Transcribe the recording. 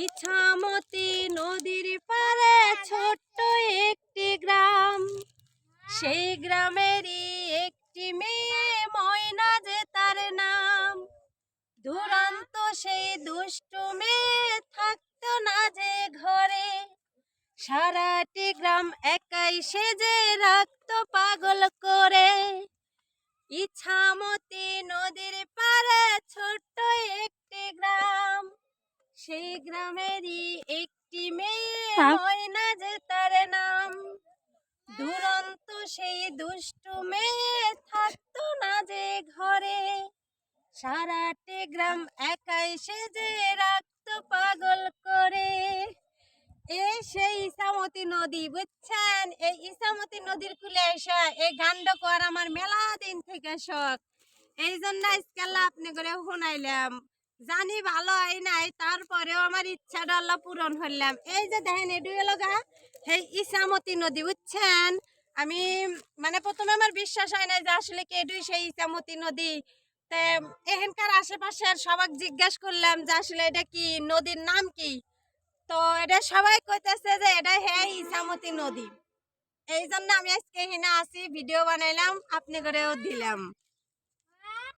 ইছামতি নদীর পাড়ে ছোট্ট একটি গ্রাম, সেই গ্রামেরই একটি মেয়ে ময়না যে তার নাম। দুরন্ত সেই দুষ্টু মেয়ে থাকতো না যে ঘরে, সারাটি গ্রাম একাই সেজে রাখতো পাগল করে। ইছামতি নদীর পাড়ে ছোট্ট একটি গ্রাম, সেই গ্রামেরই একটি মেয়ে ময়না যে তার নাম। দুরন্ত সেই দুষ্টু মেয়ে থাকতো না যে ঘরে, সারাটি গ্রাম একাই সেজে রাখতো পাগল করে। এই সেই ইছামতি নদী, বুঝছেন? এই ইছামতি নদীর কূলে এসে এই গানটা কর আমার মেলা দিন থেকে শখ। এই জন্য আজকাল আপনি করে শুনাইলাম। জানি ভালো হয় নাই, তারপরেও আমার ইচ্ছাটা আল্লাহ পূরণ করলাম। এই যে দেখেন এডুই লগা এই ইছামতি নদী, বুঝছেন? আমি মানে প্রথমে আমার বিশ্বাস হয় না যে আসলে কি এডুই সেই ইছামতি নদী। এখানকার আশেপাশের সবাক জিজ্ঞাসা করলাম যে আসলে এটা কি, নদীর নাম কি। তো এটা সবাই কইতেছে যে এটা হ্যাঁ ইছামতি নদী। এই জন্য আমি আজকে এখানে আসি, ভিডিও বানাইলাম, আপনি করেও দিলাম।